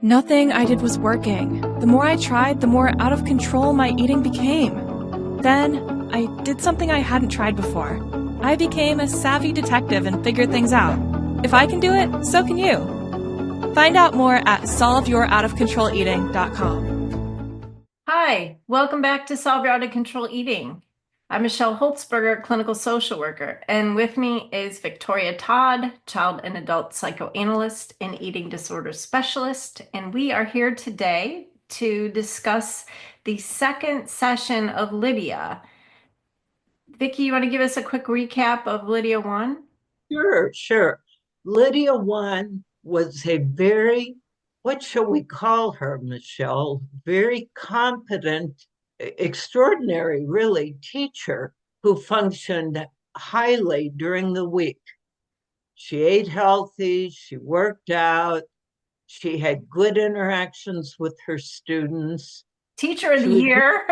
Nothing I did was working. The more I tried, the more out of control my eating became. Then, I did something I hadn't tried before. I became a savvy detective and figured things out. If I can do it, so can you. Find out more at solveyouroutofcontrol.eating.com. Hi, welcome back to Solve Your Out of Control Eating. I'm Michelle Holtzberger, clinical social worker, and with me is Victoria Todd, child and adult psychoanalyst and eating disorder specialist. And we are here today to discuss the second session of Lydia. Vicki, you want to give us a quick recap of Lydia 1? Sure. Lydia 1 was a very, what shall we call her, Michelle? Very competent, extraordinary, really, teacher who functioned highly during the week. She ate healthy, she worked out, she had good interactions with her students. Teacher of the She was, Year.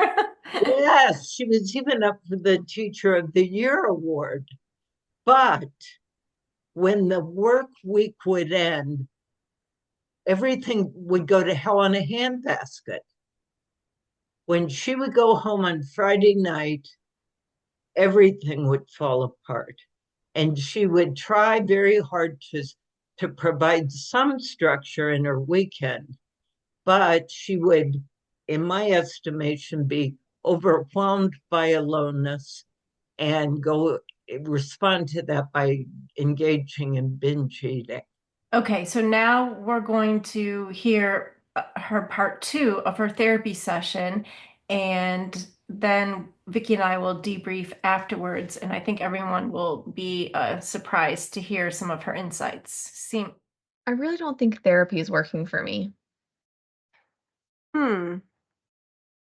yes, she was even up for the Teacher of the Year award. But when the work week would end, everything would go to hell in a handbasket. When she would go home on Friday night, everything would fall apart. And she would try very hard to provide some structure in her weekend, but she would, in my estimation, be overwhelmed by aloneness and go respond to that by engaging in binge eating. Okay, so now we're going to hear her part 2 of her therapy session, and then Vicki and I will debrief afterwards, and I think everyone will be surprised to hear some of her insights. I really don't think therapy is working for me. Hmm,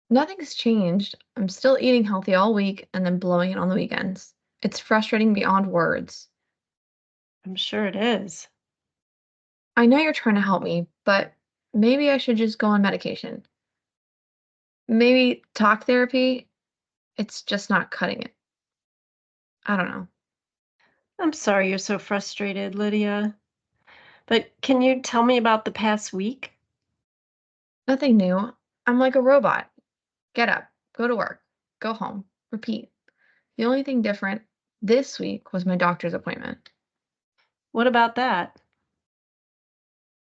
Nothing's changed. I'm still eating healthy all week and then blowing it on the weekends. It's frustrating beyond words. I'm sure it is. I know you're trying to help me, but maybe I should just go on medication. Maybe talk therapy. It's just not cutting it. I don't know. I'm sorry you're so frustrated, Lydia. But can you tell me about the past week? Nothing new. I'm like a robot. Get up, go to work, go home, repeat. The only thing different this week was my doctor's appointment. What about that?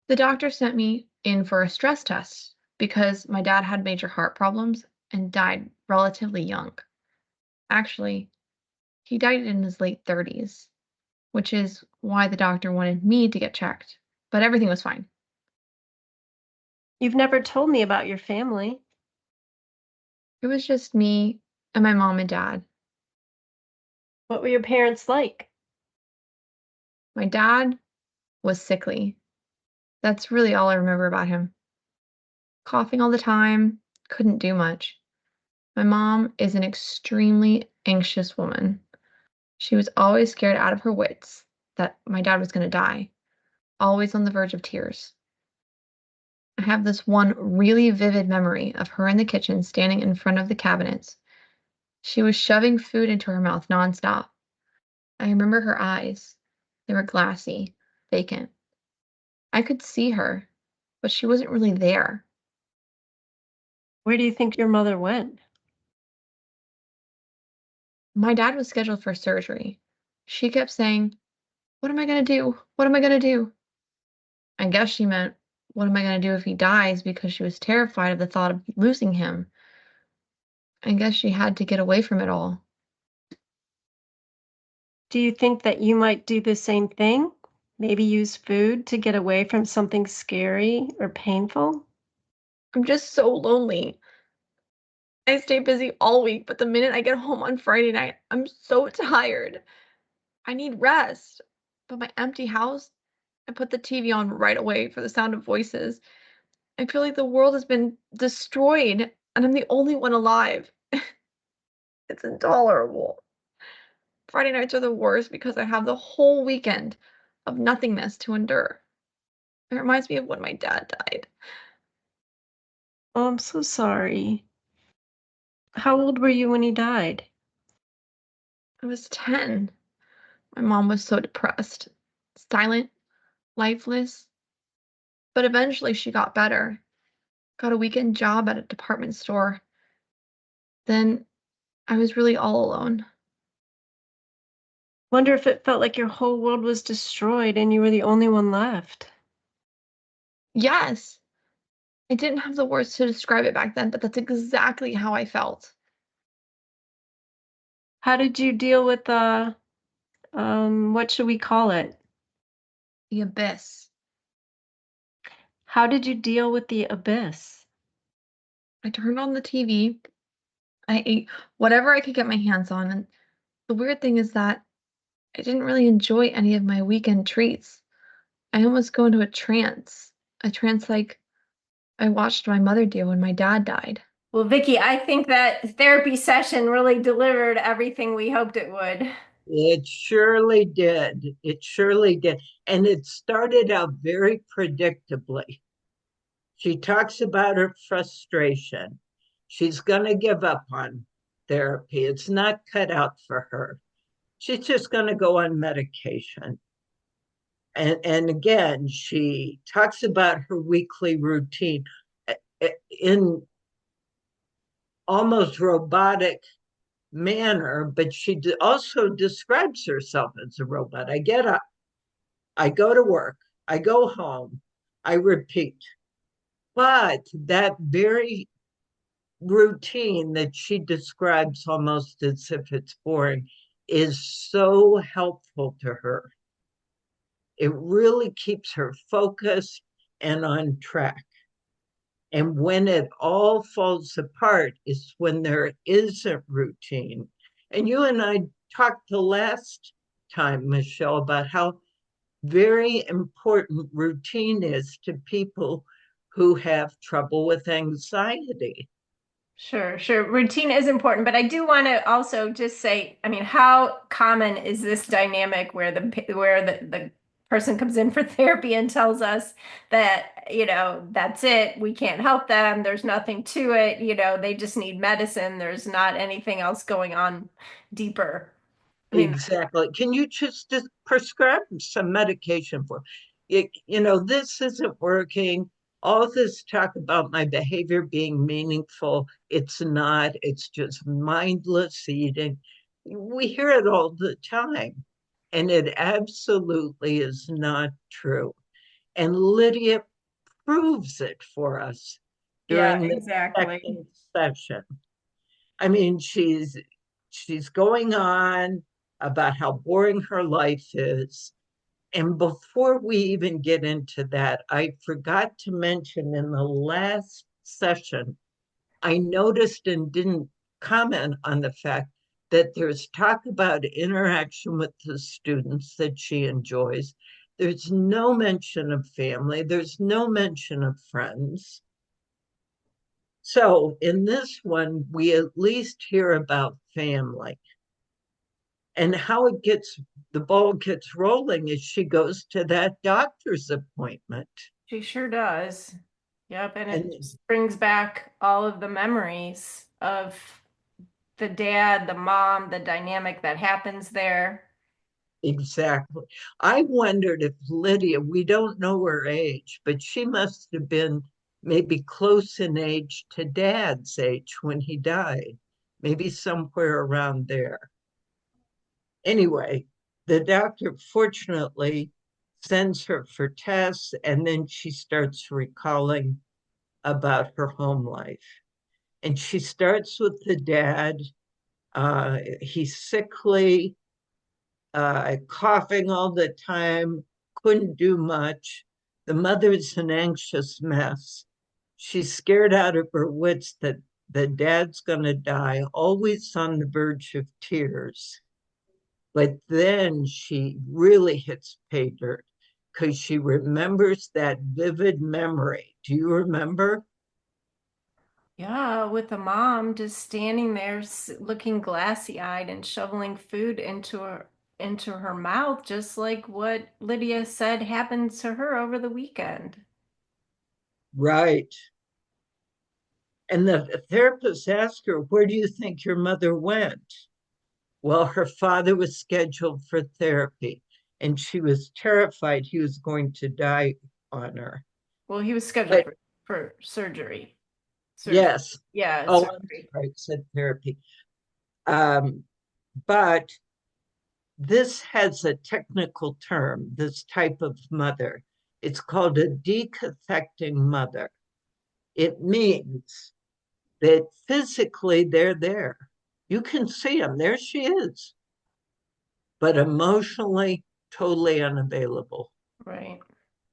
The doctor sent me in for a stress test because my dad had major heart problems and died relatively young. Actually, he died in his late 30s, which is why the doctor wanted me to get checked. But everything was fine. You've never told me about your family. It was just me and my mom and dad. What were your parents like? My dad was sickly. That's really all I remember about him. Coughing all the time, couldn't do much. My mom is an extremely anxious woman. She was always scared out of her wits that my dad was going to die, always on the verge of tears. I have this one really vivid memory of her in the kitchen standing in front of the cabinets. She was shoving food into her mouth nonstop. I remember her eyes. They were glassy, vacant. I could see her, but she wasn't really there. Where do you think your mother went? My dad was scheduled for surgery. She kept saying, "What am I going to do? What am I going to do?" I guess she meant, "What am I going to do if he dies?" because she was terrified of the thought of losing him. I guess she had to get away from it all. Do you think that you might do the same thing? Maybe use food to get away from something scary or painful? I'm just so lonely. I stay busy all week, but the minute I get home on Friday night, I'm so tired. I need rest. But my empty house, I put the TV on right away for the sound of voices. I feel like the world has been destroyed and I'm the only one alive. It's intolerable. Friday nights are the worst because I have the whole weekend of nothingness to endure. It reminds me of when my dad died. Oh, I'm so sorry. How old were you when he died? I was 10. My mom was so depressed, silent, lifeless. But eventually she got better, got a weekend job at a department store. Then I was really all alone. Wonder if it felt like your whole world was destroyed and you were the only one left. Yes, I didn't have the words to describe it back then, but that's exactly how I felt. How did you deal with the, what should we call it? The abyss. How did you deal with the abyss? I turned on the TV. I ate whatever I could get my hands on, and the weird thing is that I didn't really enjoy any of my weekend treats. I almost go into a trance like I watched my mother do when my dad died. Well, Vicky, I think that therapy session really delivered everything we hoped it would. It surely did. It surely did. And it started out very predictably. She talks about her frustration. She's going to give up on therapy. It's not cut out for her. She's just going to go on medication. And again, she talks about her weekly routine in almost robotic manner, but she also describes herself as a robot. I get up, I go to work, I go home, I repeat. But that very routine that she describes almost as if it's boring is so helpful to her. It really keeps her focused and on track. And when it all falls apart is when there isn't routine. And you and I talked the last time, Michelle, about how very important routine is to people who have trouble with anxiety. Sure, sure. Routine is important, but I do want to also just say, I mean, how common is this dynamic where the person comes in for therapy and tells us that, that's it, we can't help them, there's nothing to it, they just need medicine, there's not anything else going on deeper. I mean, Exactly. Can you just prescribe some medication for it? This isn't working. All this talk about my behavior being meaningful, it's not. It's just mindless eating. We hear it all the time, and it absolutely is not true. And Lydia proves it for us yeah, during the exactly. second session. I mean, she's going on about how boring her life is. And before we even get into that, I forgot to mention in the last session, I noticed and didn't comment on the fact that there's talk about interaction with the students that she enjoys. There's no mention of family, there's no mention of friends. So in this one, we at least hear about family. And how the ball gets rolling is she goes to that doctor's appointment. She sure does. Yep, and it And just brings back all of the memories of the dad, the mom, the dynamic that happens there. exactly. I wondered if Lydia, we don't know her age, but she must have been maybe close in age to Dad's age when he died, maybe somewhere around there. Anyway, the doctor fortunately sends her for tests, and then she starts recalling about her home life. And she starts with the dad. He's sickly, coughing all the time, couldn't do much. The mother's an anxious mess. She's scared out of her wits that the dad's going to die, always on the verge of tears. But then she really hits pay dirt because she remembers that vivid memory. Do you remember? Yeah, with the mom just standing there looking glassy-eyed and shoveling food into her mouth, just like what Lydia said happened to her over the weekend. Right. And the therapist asked her, "Where do you think your mother went?" Well, her father was scheduled for therapy, and she was terrified he was going to die on her. Well, he was scheduled But for surgery. yes. Yeah, Oh, I'm surgery. sorry, I said therapy. But this has a technical term, this type of mother. It's called a decathecting mother. It means that physically they're there. You can see them, there she is, but emotionally totally unavailable, Right.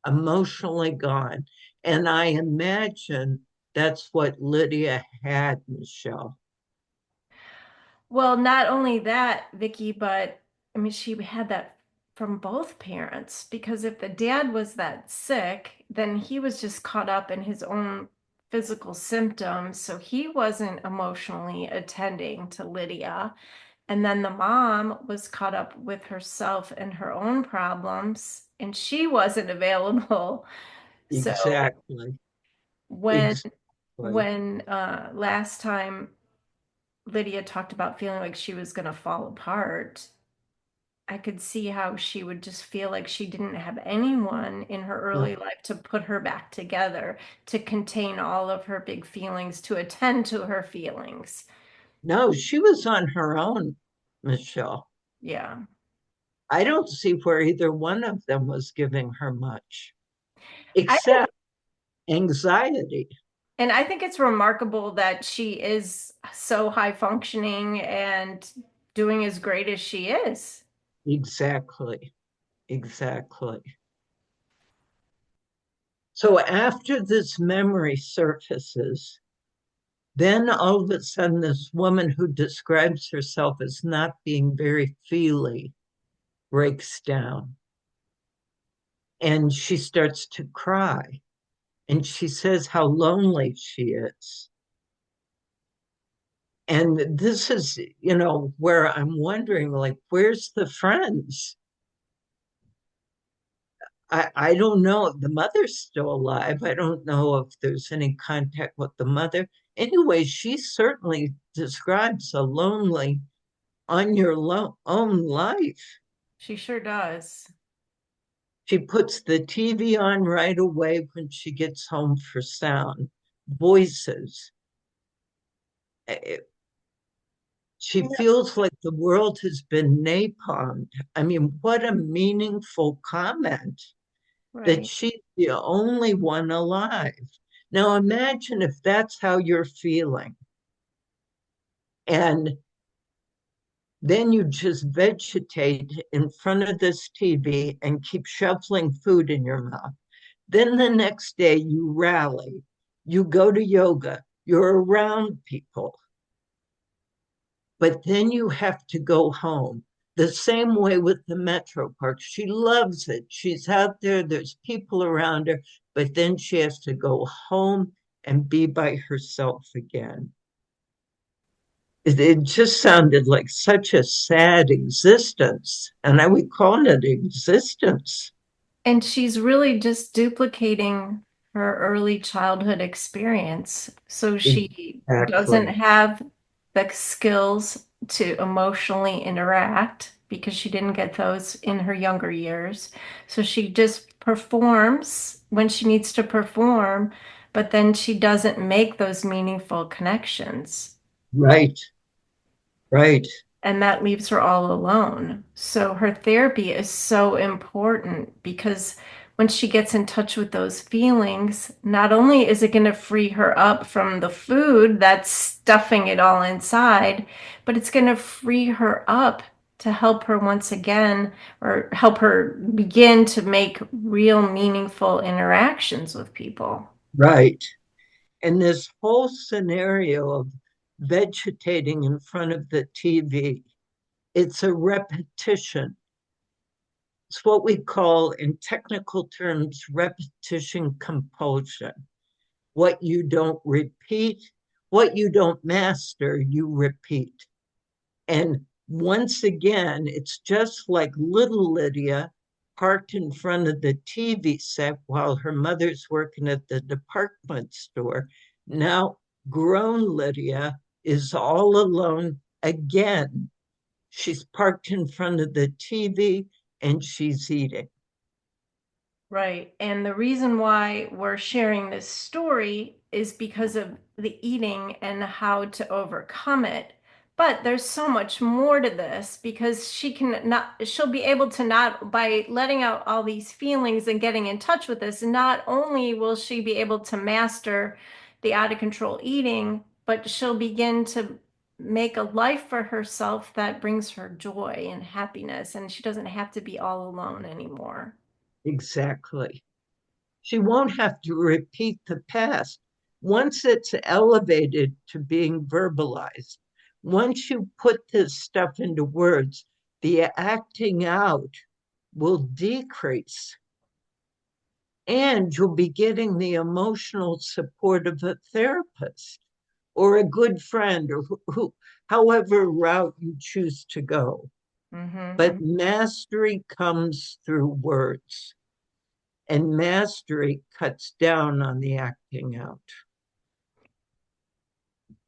emotionally gone. And I imagine that's what Lydia had, Michelle. Well, not only that, Vicky, but I mean, she had that from both parents because if the dad was that sick, then he was just caught up in his own physical symptoms. So he wasn't emotionally attending to Lydia. And then the mom was caught up with herself and her own problems, and she wasn't available. So Exactly. when Exactly. last time Lydia talked about feeling like she was going to fall apart, I could see how she would just feel like she didn't have anyone in her early No, life to put her back together, to contain all of her big feelings, to attend to her feelings. no, she was on her own, Michelle. Yeah. I don't see where either one of them was giving her much, I think, except anxiety. and I think it's remarkable that she is so high functioning and doing as great as she is. Exactly. Exactly. So after this memory surfaces, then all of a sudden, this woman who describes herself as not being very feely breaks down and she starts to cry. And she says how lonely she is. And this is, where I'm wondering, like, where's the friends? I don't know. The mother's still alive. I don't know if there's any contact with the mother. Anyway, she certainly describes a lonely on your own life. She sure does. She puts the TV on right away when she gets home for sound, voices. She feels like the world has been napalmed. I mean, what a meaningful comment that Right. she's the only one alive. Now imagine if that's how you're feeling. And then you just vegetate in front of this TV and keep shoveling food in your mouth. Then the next day you rally, you go to yoga, you're around people, but then you have to go home. The same way with the Metro Park. She loves it. She's out there, there's people around her, but then she has to go home and be by herself again. It just sounded like such a sad existence. And I would call it existence. And she's really just duplicating her early childhood experience. So she doesn't Exactly. have the skills to emotionally interact because she didn't get those in her younger years. So she just performs when she needs to perform, but then she doesn't make those meaningful connections. Right, right, And that leaves her all alone. So her therapy is so important because when she gets in touch with those feelings, not only is it going to free her up from the food that's stuffing it all inside, but it's going to free her up to help her once again or help her begin to make real meaningful interactions with people. right. And this whole scenario of vegetating in front of the TV, it's a repetition. It's what we call, in technical terms, repetition compulsion. What you don't repeat, what you don't master, you repeat. And once again, it's just like little Lydia parked in front of the TV set while her mother's working at the department store. Now, grown Lydia is all alone again. She's parked in front of the TV and she's eating. Right. And the reason why we're sharing this story is because of the eating and how to overcome it. But there's so much more to this because she'll be able to, not by letting out all these feelings and getting in touch with this, not only will she be able to master the out of control eating, but she'll begin to make a life for herself that brings her joy and happiness. And she doesn't have to be all alone anymore. Exactly. She won't have to repeat the past. Once it's elevated to being verbalized, once you put this stuff into words, the acting out will decrease. And you'll be getting the emotional support of a therapist or a good friend or however route you choose to go. But mastery comes through words, and mastery cuts down on the acting out.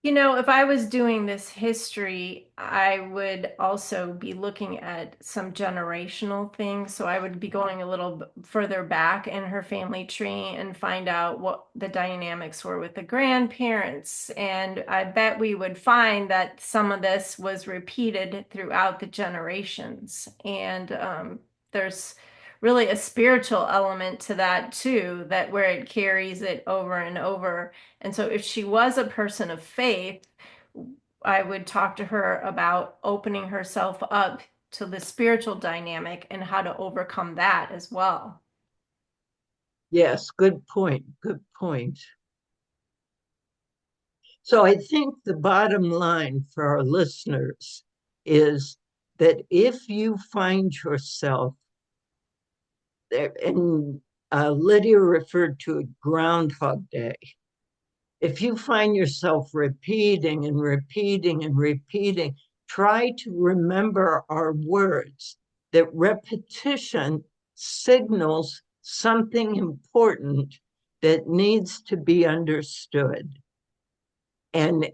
You know, if I was doing this history, I would also be looking at some generational things. So I would be going a little further back in her family tree and find out what the dynamics were with the grandparents. And I bet we would find that some of this was repeated throughout the generations. And there's really a spiritual element to that too, that where it carries it over and over. And so if she was a person of faith, I would talk to her about opening herself up to the spiritual dynamic and how to overcome that as well. Yes, good point. Good point. So I think the bottom line for our listeners is that if you find yourself there, and Lydia referred to a Groundhog Day, if you find yourself repeating and repeating and repeating, try to remember our words, that repetition signals something important that needs to be understood. And,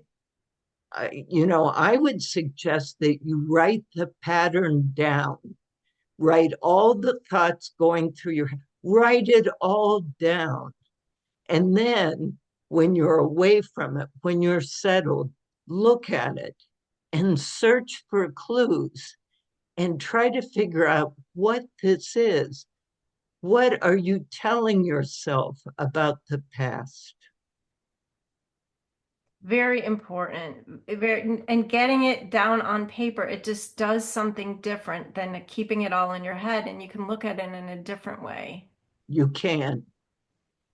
I would suggest that you write the pattern down, write all the thoughts going through your head, write it all down. And then when you're away from it, when you're settled, look at it and search for clues and try to figure out what this is. What are you telling yourself about the past? Very important. And getting it down on paper, it just does something different than keeping it all in your head, and you can look at it in a different way. You can.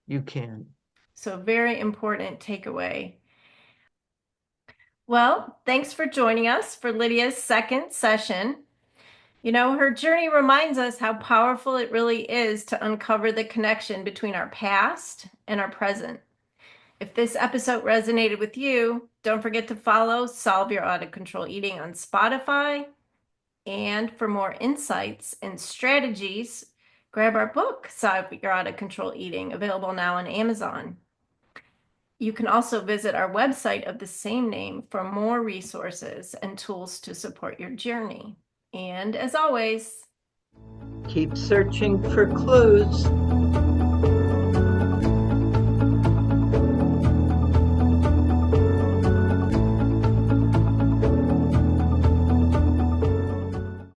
You can. So very important takeaway. Well, thanks for joining us for Lydia's second session. You know, her journey reminds us how powerful it really is to uncover the connection between our past and our present. If this episode resonated with you, don't forget to follow Solve Your Out of Control Eating on Spotify. And for more insights and strategies, grab our book, Solve Your Out of Control Eating, available now on Amazon. You can also visit our website of the same name for more resources and tools to support your journey. And as always, keep searching for clues.